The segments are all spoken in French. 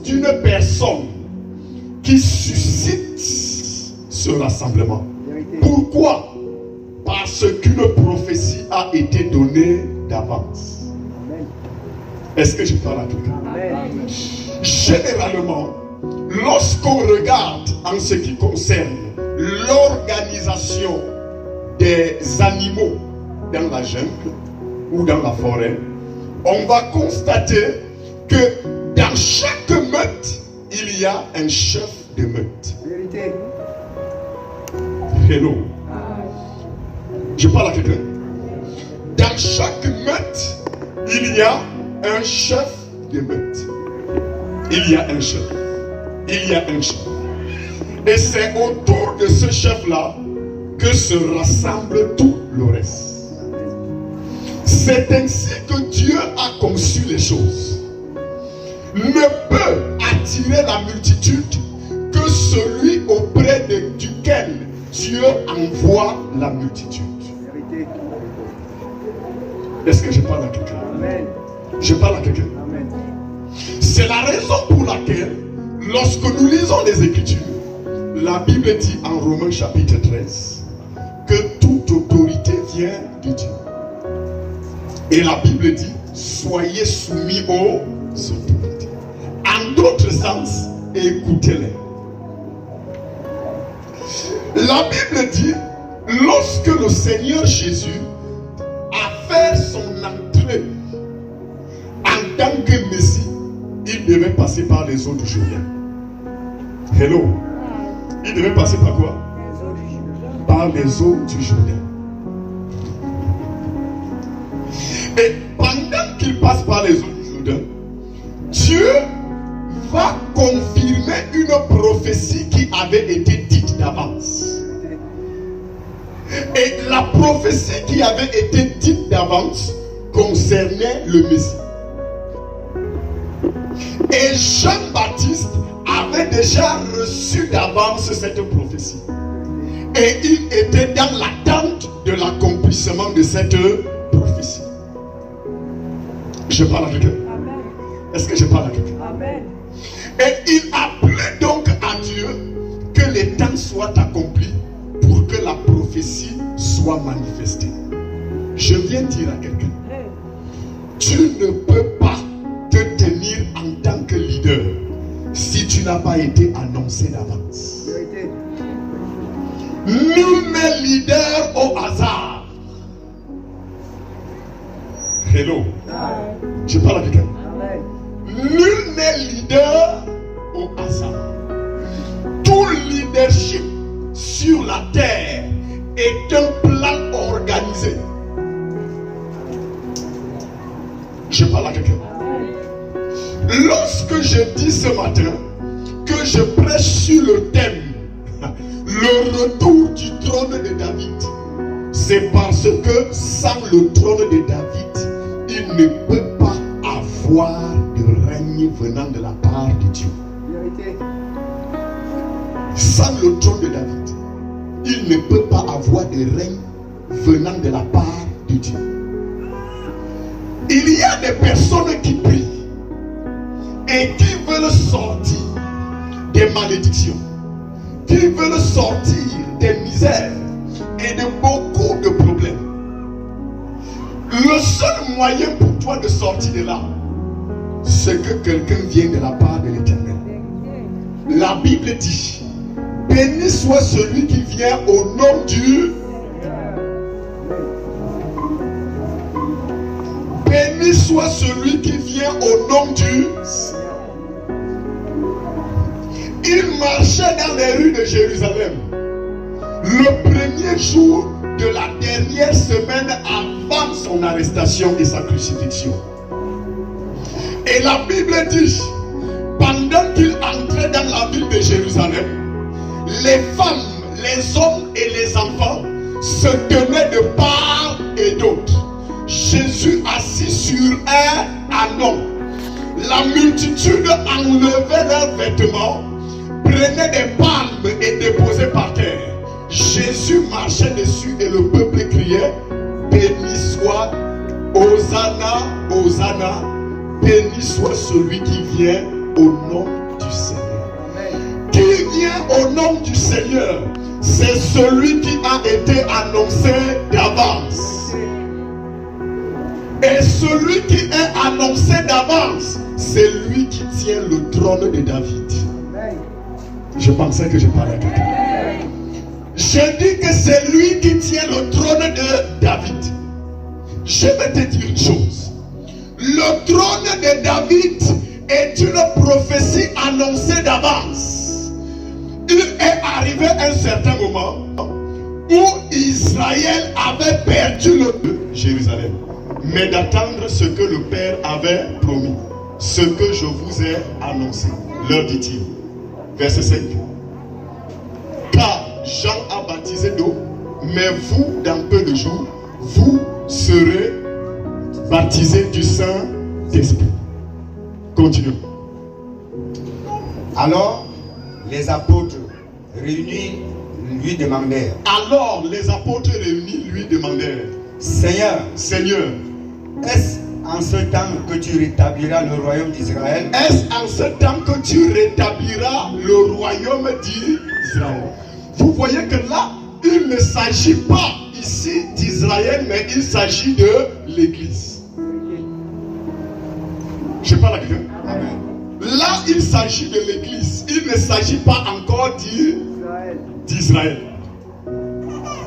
d'une personne qui suscite ce rassemblement. Pourquoi? Parce qu'une prophétie a été donnée d'avance. Est-ce que je parle à quelqu'un? Généralement, lorsqu'on regarde en ce qui concerne l'organisation des animaux dans la jungle ou dans la forêt, on va constater que dans chaque meute, il y a un chef de meute. Vérité. Hello. Je parle à quelqu'un. Dans chaque meute, il y a un chef de meute. Il y a un chef. Il y a un chef. Et c'est autour de ce chef-là que se rassemble tout le reste. C'est ainsi que Dieu a conçu les choses. Ne peut attirer la multitude que celui auprès duquel Dieu envoie la multitude. Est-ce que je parle à quelqu'un? Amen. Je parle à quelqu'un. Amen. C'est la raison pour laquelle, lorsque nous lisons les Écritures, la Bible dit en Romains chapitre 13 que toute autorité vient de Dieu. Et la Bible dit, soyez soumis aux autorités. En d'autres sens, écoutez-les. La Bible dit, lorsque le Seigneur Jésus a fait son entrée en tant que Messie, il devait passer par les eaux du Jourdain. Hello. Il devait passer par quoi? Par les eaux du Jourdain. Et pendant qu'il passe par les eaux du Jourdain, Dieu va confirmer une prophétie qui avait été dite d'avance. Et la prophétie qui avait été dite d'avance concernait le Messie. Et Jean-Baptiste avait déjà reçu d'avance cette prophétie. Et il était dans l'attente de l'accomplissement de cette prophétie. Je parle à quelqu'un. Est-ce que je parle à quelqu'un? Et il appelait donc à Dieu que les temps soient accomplis pour que la prophétie soit manifestée. Je viens dire à quelqu'un, tu ne peux pas te tenir en tant que leader si tu n'as pas été annoncé d'avance. Nul n'est leader au hasard. Hello. Je parle à quelqu'un. Nul n'est leader au hasard. Tout leadership sur la terre est un plan organisé. Je parle à quelqu'un. Lorsque je dis ce matin que je prêche sur le thème le retour du trône de David, c'est parce que sans le trône de David, il ne peut pas avoir de règne venant de la part de Dieu. Sans le trône de David, il ne peut pas avoir de règne venant de la part de Dieu. Il y a des personnes qui prient et qui veulent sortir des malédictions, qui veulent sortir des misères et de beaucoup de problèmes. Le seul moyen pour toi de sortir de là, c'est que quelqu'un vienne de la part de l'Éternel. La Bible dit, béni soit celui qui vient au nom du... Béni soit celui qui vient au nom du... Il marchait dans les rues de Jérusalem le premier jour de la dernière semaine avant son arrestation et sa crucifixion. Et la Bible dit, pendant qu'il entrait dans la ville de Jérusalem, les femmes, les hommes et les enfants se tenaient de part et d'autre. Jésus assis sur un ânon. La multitude enlevait leurs vêtements, prenait des palmes et déposait par terre. Jésus marchait dessus et le peuple criait, béni soit, Hosanna, Hosanna, béni soit celui qui vient au nom du Seigneur. Qui vient au nom du Seigneur? C'est celui qui a été annoncé d'avance. Et celui qui est annoncé d'avance, c'est lui qui tient le trône de David. Je pensais que je parlais à quelqu'un. Je dis que c'est lui qui tient le trône de David. Je vais te dire une chose. Le trône de David est une prophétie annoncée d'avance. Il est arrivé un certain moment où Israël avait perdu le Jérusalem, mais d'attendre ce que le Père avait promis, ce que je vous ai annoncé, leur dit-il. Verset 5. Car Jean a baptisé d'eau, mais vous, dans peu de jours, vous serez baptisés du Saint-Esprit. Continuons. Alors, les apôtres réunis lui demandèrent. Alors, les apôtres réunis lui demandèrent. Seigneur, est-ce en ce temps que tu rétabliras le royaume d'Israël? Est-ce en ce temps que tu rétabliras le royaume d'Israël? Vous voyez que là, il ne s'agit pas ici d'Israël, mais il s'agit de l'Église. Je parle à quelqu'un. Amen. Là, il s'agit de l'Église. Il ne s'agit pas encore d'Israël.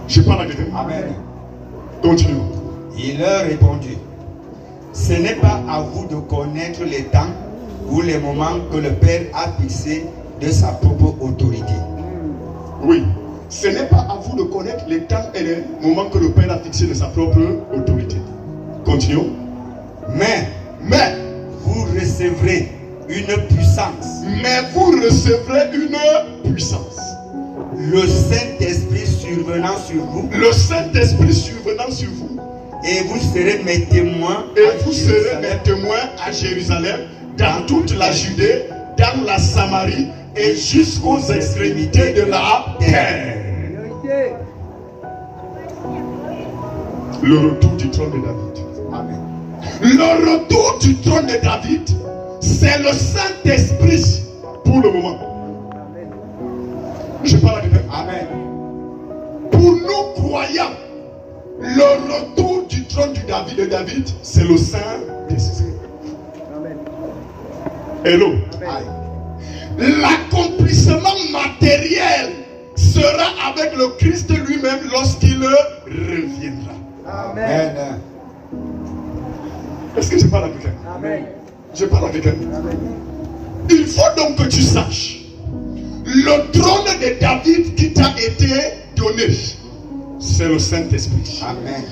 Je parle à quelqu'un. Amen. Continuons. Il leur répondit, ce n'est pas à vous de connaître les temps ou les moments que le Père a fixés de sa propre autorité. Oui, ce n'est pas à vous de connaître les temps et les moments que le Père a fixés de sa propre autorité. Continuons. Mais vous recevrez une puissance. Mais vous recevrez une puissance. Le Saint-Esprit survenant sur vous. Le Saint-Esprit survenant sur vous. Et vous serez mes témoins. Et vous serez mes témoins à Jérusalem, dans toute la Judée, dans la Samarie et jusqu'aux extrémités de la terre. Le retour du trône de David. Amen. Le retour du trône de David, c'est le Saint-Esprit pour le moment. Je parle à quelqu'un. Amen. Pour nous croyants, le retour du trône de David, c'est le Saint-Esprit. Hello. L'accomplissement matériel sera avec le Christ lui-même lorsqu'il reviendra. Amen. Est-ce que je parle à quelqu'un? Amen. Je parle à quelqu'un. Il faut donc que tu saches, le trône de David qui t'a été donné, c'est le Saint-Esprit. Amen.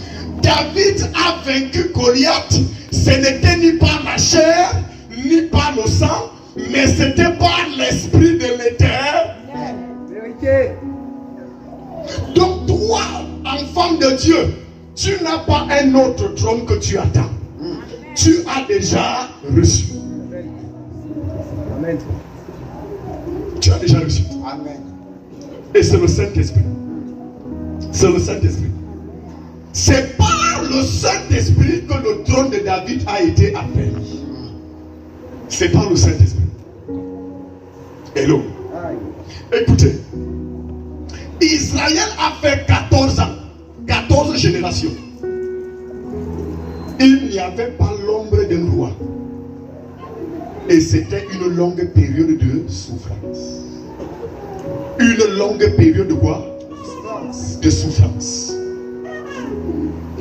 David a vaincu Goliath. Ce n'était ni par la chair, ni par le sang, mais c'était par l'Esprit de l'Éternel. Donc toi, enfant de Dieu, tu n'as pas un autre trône que tu attends. Tu as déjà reçu. Amen. Tu as déjà reçu. Amen. Et c'est le Saint-Esprit. C'est le Saint-Esprit. C'est par le Saint-Esprit que le trône de David a été affermi. C'est par le Saint-Esprit. Hello. Écoutez. Israël a fait 14 ans. 14 générations. Il n'y avait pas l'ombre d'un roi. Et c'était une longue période de souffrance. Une longue période de quoi? De souffrance.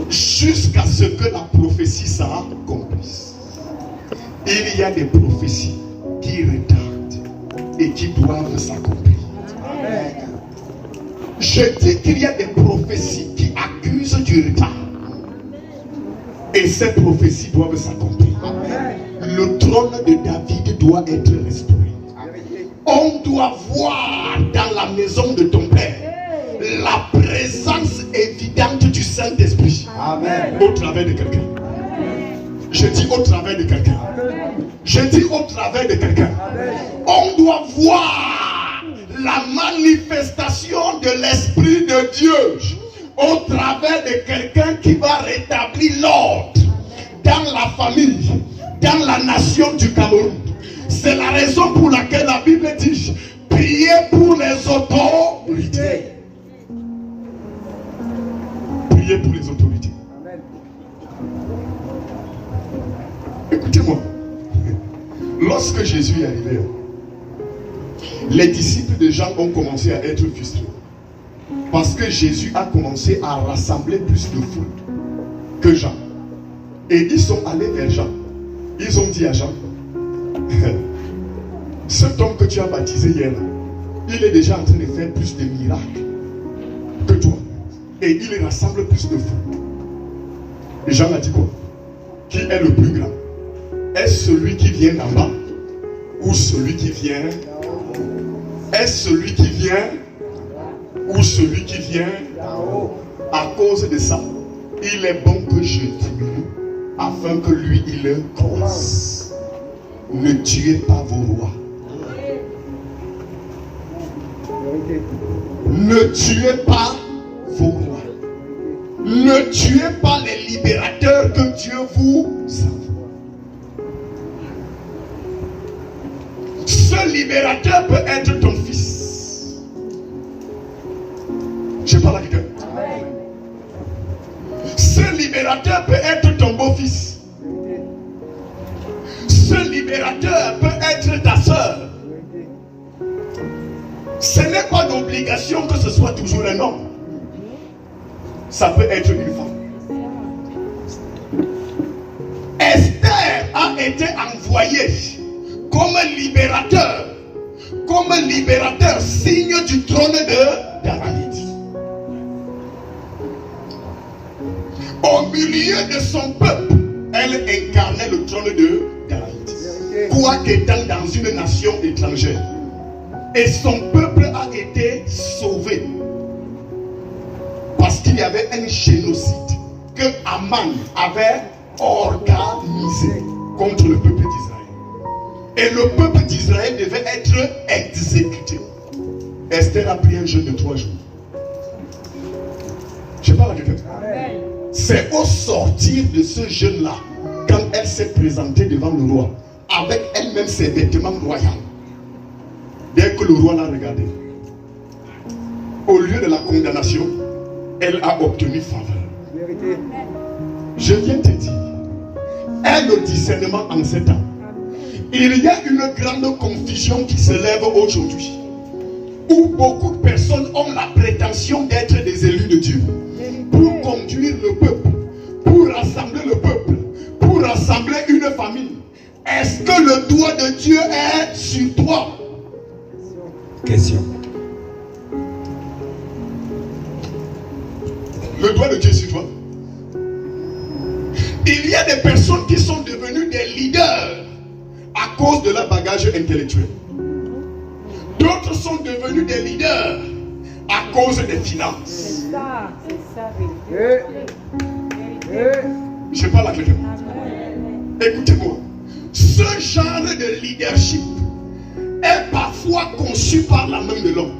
Jusqu'à ce que la prophétie s'accomplisse. Il y a des prophéties qui retardent et qui doivent s'accomplir. Je dis qu'il y a des prophéties qui accusent du retard. Et ces prophéties doivent s'accomplir. Le trône de David doit être restauré. On doit voir dans la maison de ton Père la présence évidente du Saint-Esprit. Au travers de quelqu'un. Je dis au travers de quelqu'un. Je dis au travers de quelqu'un. On doit voir la manifestation de l'Esprit de Dieu au travers de quelqu'un qui va rétablir l'ordre dans la famille, dans la nation du Cameroun, C'est la raison pour laquelle la Bible dit priez pour les autorités. Priez pour les autorités. Écoutez-moi. Lorsque Jésus est arrivé, les disciples de Jean ont commencé à être frustrés. Parce que Jésus a commencé à rassembler plus de foule que Jean. Et ils sont allés vers Jean. Ils ont dit à Jean, cet homme que tu as baptisé hier, il est déjà en train de faire plus de miracles que toi. Et il rassemble plus de foule. Et Jean a dit quoi? Qui est le plus grand? Est-ce celui qui vient d'en bas ou celui qui vient? Est-ce celui qui vient ou celui qui vient d'en haut? À cause de ça, il est bon que je diminue afin que lui il croisse. Ne tuez pas vos rois. Ne tuez pas vos rois. Ne tuez pas les libérateurs que Dieu vous envoie. Ce libérateur peut être ton fils. Je parle à quelqu'un. Ce libérateur peut être ton beau-fils. Ce libérateur peut être ta soeur. Ce n'est pas d'obligation que ce soit toujours un homme. Ça peut être une femme. Esther a été envoyée comme libérateur, signe du trône de David. Au milieu de son peuple, elle incarnait le trône de David. Quoiqu'étant dans une nation étrangère. Et son peuple a été sauvé. Parce qu'il y avait un génocide que Aman avait organisé contre le peuple d'Israël. Et le peuple d'Israël devait être exécuté. Esther a pris un jeûne de 3 jours. Je parle à quelqu'un. C'est au sortir de ce jeûne-là, quand elle s'est présentée devant le roi, avec elle-même ses vêtements royaux. Dès que le roi l'a regardé, au lieu de la condamnation, elle a obtenu faveur. Je viens te dire, aie le discernement en ces temps. Il y a une grande confusion qui se lève aujourd'hui, où beaucoup de personnes ont la prétention d'être des élus de Dieu, pour conduire le peuple, pour rassembler le peuple, pour rassembler une famille. Est-ce que le doigt de Dieu est sur toi? Question. Le doigt de Dieu sur toi. Il y a des personnes qui sont devenues des leaders à cause de leur bagage intellectuel. D'autres sont devenus des leaders à cause des finances. C'est ça. Je parle à quelqu'un. Écoutez-moi. Ce genre de leadership est parfois conçu par la main de l'homme.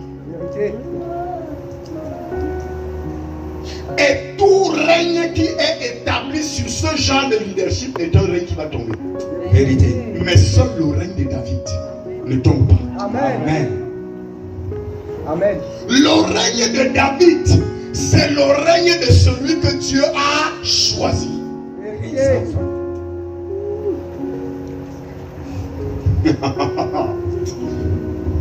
Et tout règne qui est établi sur ce genre de leadership est un règne qui va tomber. Vérité. Mais seul le règne de David ne tombe pas. Amen. Amen. Le règne de David, c'est le règne de celui que Dieu a choisi.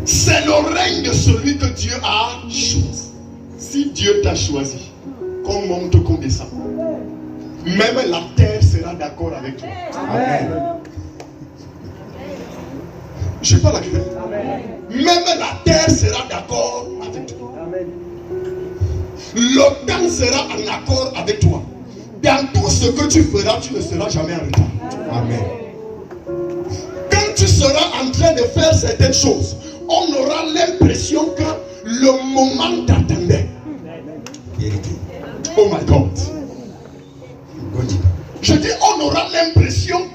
C'est le règne de celui que Dieu a choisi. Si Dieu t'a choisi, qu'on monte, qu'on descend, même la terre sera d'accord avec toi. Amen. Je parle à quelqu'un. Même la terre sera d'accord avec toi. Le temps sera en accord avec toi. Dans tout ce que tu feras, tu ne seras jamais en retard. Amen. Quand tu seras en train de faire certaines choses, on aura l'impression que le moment t'attendait. Vérité. Oh my God. God. Je dis, on aura l'impression